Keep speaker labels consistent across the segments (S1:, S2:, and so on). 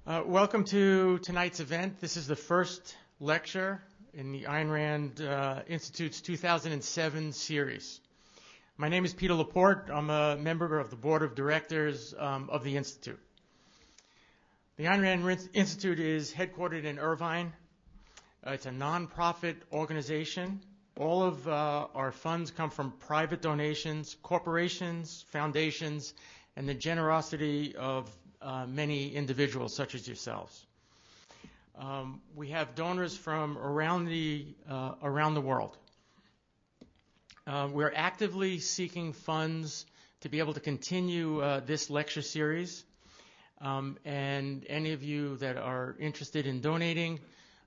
S1: Welcome to tonight's event. This is the first lecture in the Ayn Rand Institute's 2007 series. My name is Peter Laporte. I'm a member of the board of directors of the Institute. The Ayn Rand Institute is headquartered in Irvine. It's a nonprofit organization. All of our funds come from private donations, corporations, foundations, and the generosity of many individuals such as yourselves. We have donors from around the world. We're actively seeking funds to be able to continue this lecture series. And any of you that are interested in donating,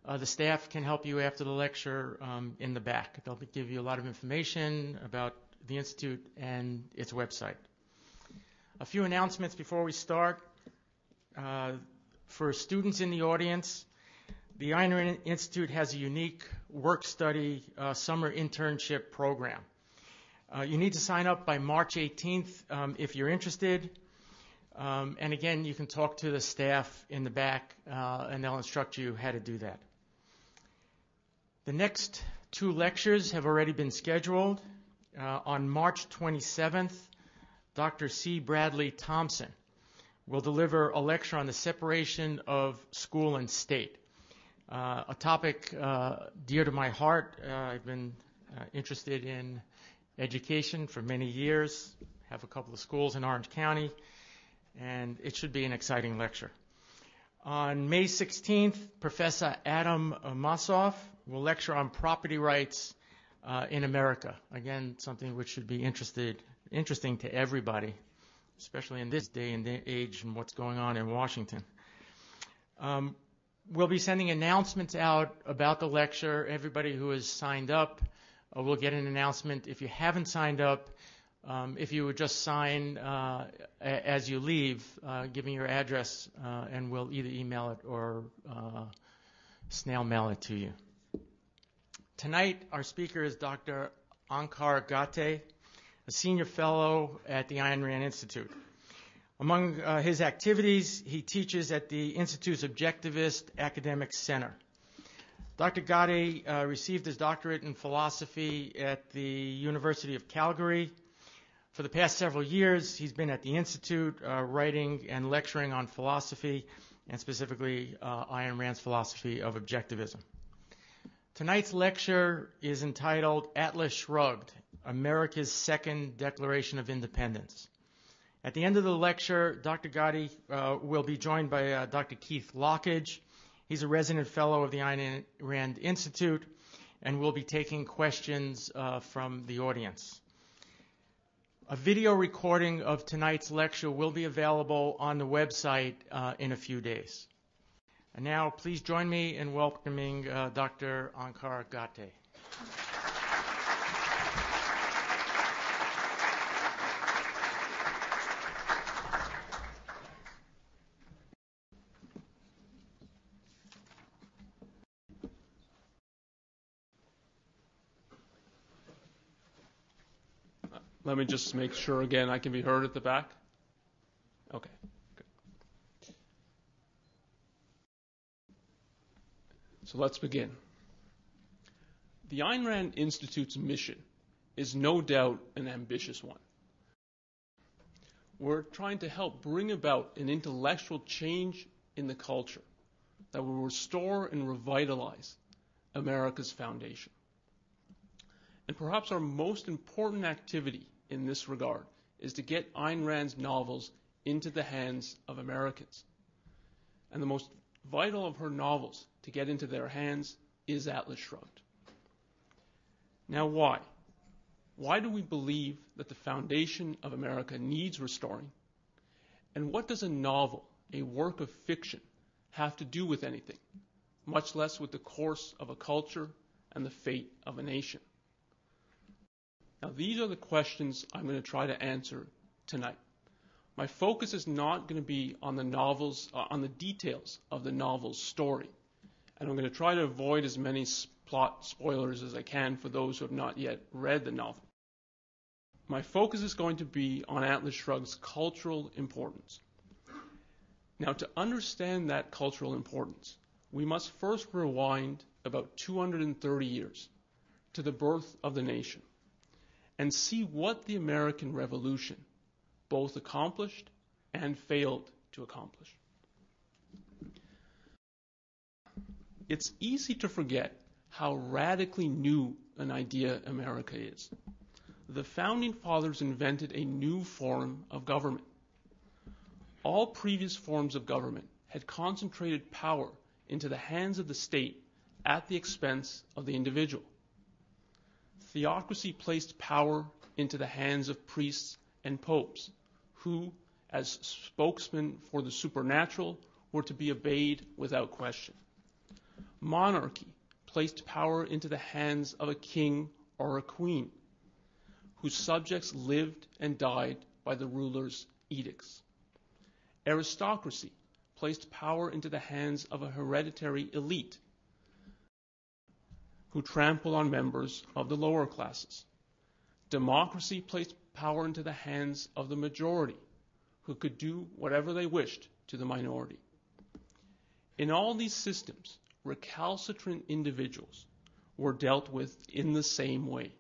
S1: the staff can help you after the lecture in the back. They'll give you a lot of information about the Institute and its website. A few announcements before we start. For students in the audience, the Ayn Rand Institute has a unique work-study summer internship program. You need to sign up by March 18th if you're interested. And again, you can talk to the staff in the back, and they'll instruct you how to do that. The next two lectures have already been scheduled. On March 27th, Dr. C. Bradley Thompson will deliver a lecture on the separation of school and state, a topic dear to my heart. I've been interested in education for many years, have a couple of schools in Orange County, and it should be an exciting lecture. On May 16th, Professor Adam Massoff will lecture on property rights in America. Again, something which should be interesting to everybody, especially in this day and age and what's going on in Washington. We'll be sending announcements out about the lecture. Everybody who has signed up will get an announcement. If you haven't signed up, if you would just sign as you leave, giving your address, and we'll either email it or snail mail it to you. Tonight, our speaker is Dr. Onkar Ghate, a senior fellow at the Ayn Rand Institute. Among his activities, he teaches at the Institute's Objectivist Academic Center. Dr. Ghate received his doctorate in philosophy at the University of Calgary. For the past several years, he's been at the Institute writing and lecturing on philosophy, and specifically Ayn Rand's philosophy of objectivism. Tonight's lecture is entitled Atlas Shrugged, America's Second Declaration of Independence. At the end of the lecture, Dr. Ghate will be joined by Dr. Keith Lockridge. He's a resident fellow of the Ayn Rand Institute and will be taking questions from the audience. A video recording of tonight's lecture will be available on the website in a few days. And now, please join me in welcoming Dr. Onkar Ghate.
S2: Let me just make sure again I can be heard at the back. Okay, good. So let's begin. The Ayn Rand Institute's mission is no doubt an ambitious one. We're trying to help bring about an intellectual change in the culture that will restore and revitalize America's foundation. And perhaps our most important activity in this regard is to get Ayn Rand's novels into the hands of Americans. And the most vital of her novels to get into their hands is Atlas Shrugged. Now why? Why do we believe that the foundation of America needs restoring? And what does a novel, a work of fiction, have to do with anything, much less with the course of a culture and the fate of a nation? Now, these are the questions I'm going to try to answer tonight. My focus is not going to be on the novels, on the details of the novel's story, and I'm going to try to avoid as many plot spoilers as I can for those who have not yet read the novel. My focus is going to be on Atlas Shrugged's cultural importance. Now, to understand that cultural importance, we must first rewind about 230 years to the birth of the nation and see what the American Revolution both accomplished and failed to accomplish. It's easy to forget how radically new an idea America is. The Founding Fathers invented a new form of government. All previous forms of government had concentrated power into the hands of the state at the expense of the individual. Theocracy placed power into the hands of priests and popes, who, as spokesmen for the supernatural, were to be obeyed without question. Monarchy placed power into the hands of a king or a queen, whose subjects lived and died by the ruler's edicts. Aristocracy placed power into the hands of a hereditary elite, who trampled on members of the lower classes. Democracy placed power into the hands of the majority, who could do whatever they wished to the minority. In all these systems, recalcitrant individuals were dealt with in the same way.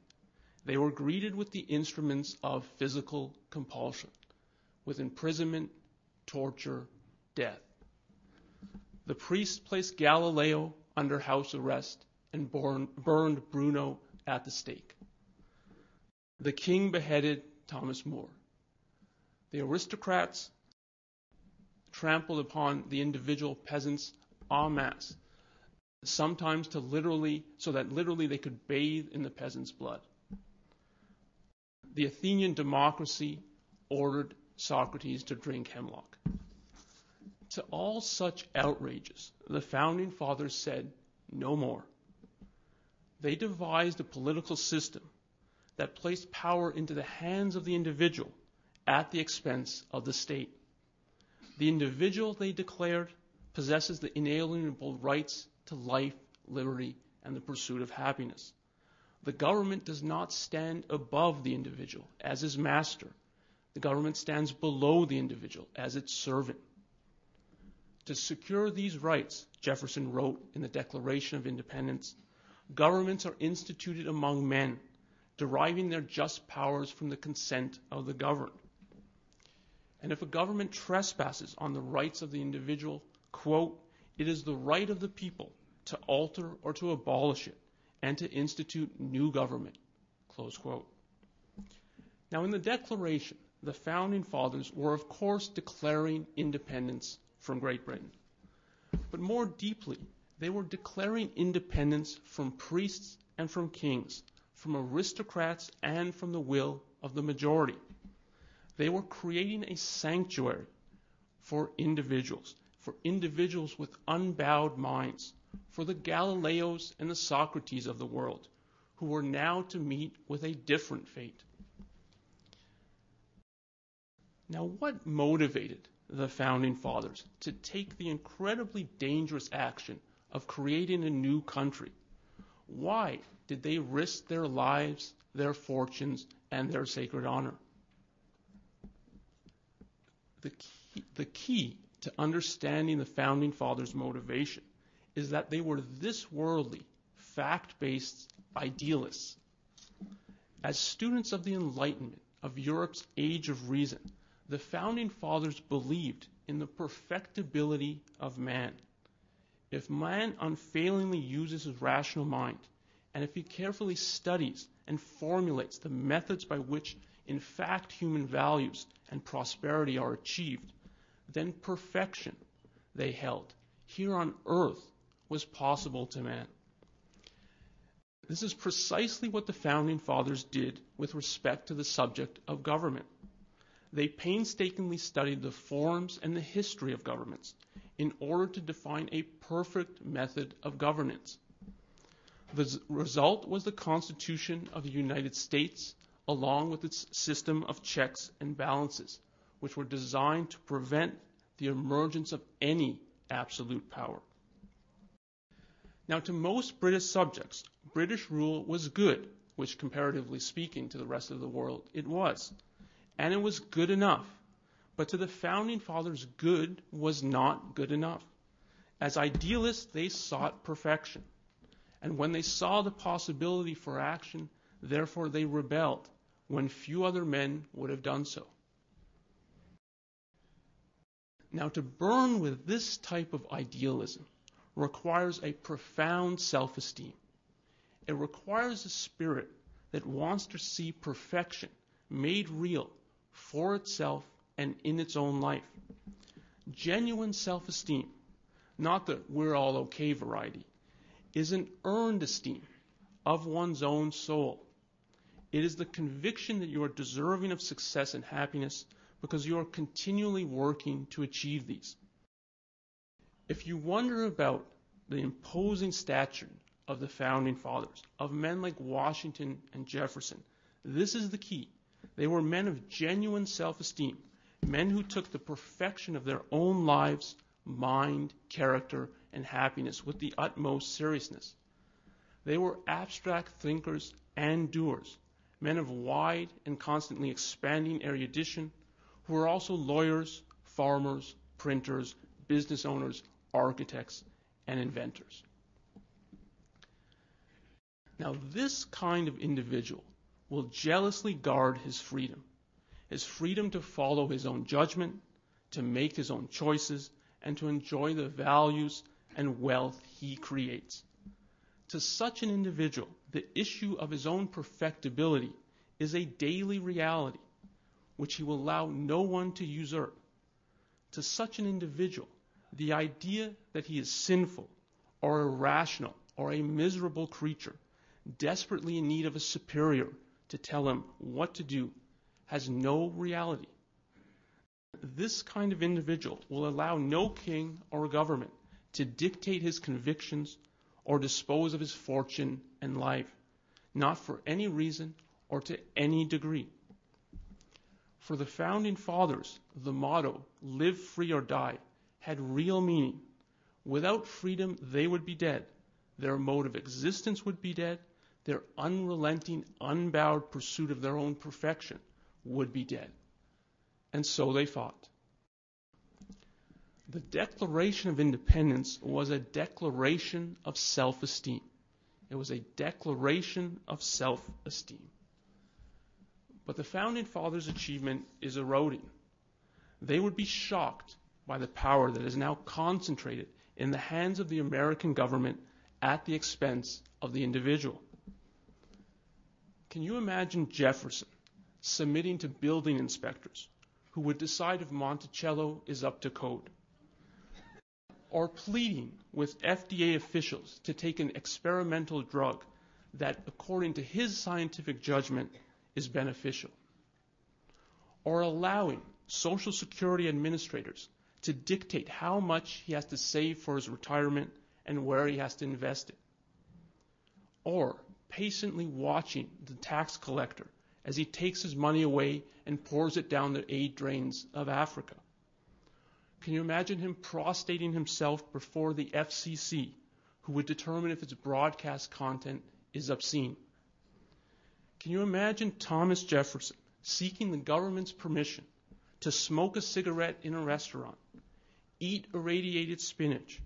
S2: They were greeted with the instruments of physical compulsion, with imprisonment, torture, death. The priests placed Galileo under house arrest and burned Bruno at the stake. The king beheaded Thomas More. The aristocrats trampled upon the individual peasants en masse, sometimes so that literally they could bathe in the peasants' blood. The Athenian democracy ordered Socrates to drink hemlock. To all such outrages, the Founding Fathers said, no more. They devised a political system that placed power into the hands of the individual at the expense of the state. The individual, they declared, possesses the inalienable rights to life, liberty, and the pursuit of happiness. The government does not stand above the individual as his master. The government stands below the individual as its servant. To secure these rights, Jefferson wrote in the Declaration of Independence, governments are instituted among men, deriving their just powers from the consent of the governed. And if a government trespasses on the rights of the individual, quote, it is the right of the people to alter or to abolish it and to institute new government, close quote. Now in the Declaration, the Founding Fathers were of course declaring independence from Great Britain. But more deeply, they were declaring independence from priests and from kings, from aristocrats and from the will of the majority. They were creating a sanctuary for individuals with unbowed minds, for the Galileos and the Socrates of the world, who were now to meet with a different fate. Now, what motivated the Founding Fathers to take the incredibly dangerous action of creating a new country? Why did they risk their lives, their fortunes, and their sacred honor? The key to understanding the Founding Fathers' motivation is that they were this worldly, fact-based idealists. As students of the Enlightenment, of Europe's Age of Reason, the Founding Fathers believed in the perfectibility of man. If man unfailingly uses his rational mind, and if he carefully studies and formulates the methods by which, in fact, human values and prosperity are achieved, then perfection, they held, here on earth was possible to man. This is precisely what the Founding Fathers did with respect to the subject of government. They painstakingly studied the forms and the history of governments in order to define a perfect method of governance. The result was the Constitution of the United States, along with its system of checks and balances, which were designed to prevent the emergence of any absolute power. Now, to most British subjects, British rule was good, which, comparatively speaking to the rest of the world, it was. And it was good enough. But to the Founding Fathers, good was not good enough. As idealists, they sought perfection. And when they saw the possibility for action, therefore they rebelled when few other men would have done so. Now, to burn with this type of idealism requires a profound self-esteem. It requires a spirit that wants to see perfection made real for itself and in its own life. Genuine self-esteem, not the we're all okay variety, is an earned esteem of one's own soul. It is the conviction that you are deserving of success and happiness because you are continually working to achieve these. If you wonder about the imposing stature of the Founding Fathers, of men like Washington and Jefferson, this is the key. They were men of genuine self-esteem, men who took the perfection of their own lives, mind, character, and happiness with the utmost seriousness. They were abstract thinkers and doers, men of wide and constantly expanding erudition, who were also lawyers, farmers, printers, business owners, architects, and inventors. Now, this kind of individual will jealously guard his freedom to follow his own judgment, to make his own choices, and to enjoy the values and wealth he creates. To such an individual, the issue of his own perfectibility is a daily reality, which he will allow no one to usurp. To such an individual, the idea that he is sinful or irrational or a miserable creature, desperately in need of a superior to tell him what to do, has no reality. This kind of individual will allow no king or government to dictate his convictions or dispose of his fortune and life, not for any reason or to any degree. For the Founding Fathers, the motto, live free or die, had real meaning. Without freedom, they would be dead. Their mode of existence would be dead. Their unrelenting, unbowed pursuit of their own perfection would be dead. And so they fought. The Declaration of Independence was a declaration of self-esteem. It was a declaration of self-esteem. But the Founding Fathers' achievement is eroding. They would be shocked by the power that is now concentrated in the hands of the American government at the expense of the individual. Can you imagine Jefferson submitting to building inspectors who would decide if Monticello is up to code? Or pleading with FDA officials to take an experimental drug that, according to his scientific judgment, is beneficial? Or allowing Social Security administrators to dictate how much he has to save for his retirement and where he has to invest it? Or patiently watching the tax collector as he takes his money away and pours it down the aid drains of Africa? Can you imagine him prostrating himself before the FCC, who would determine if its broadcast content is obscene? Can you imagine Thomas Jefferson seeking the government's permission to smoke a cigarette in a restaurant, eat irradiated spinach,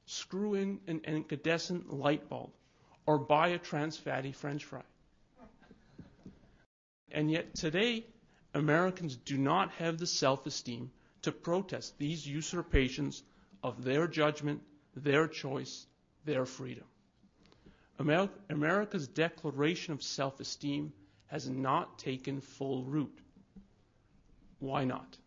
S2: screw in an incandescent light bulb, or buy a trans fatty French fry? And yet today, Americans do not have the self-esteem to protest these usurpations of their judgment, their choice, their freedom. America's declaration of self-esteem has not taken full root. Why not?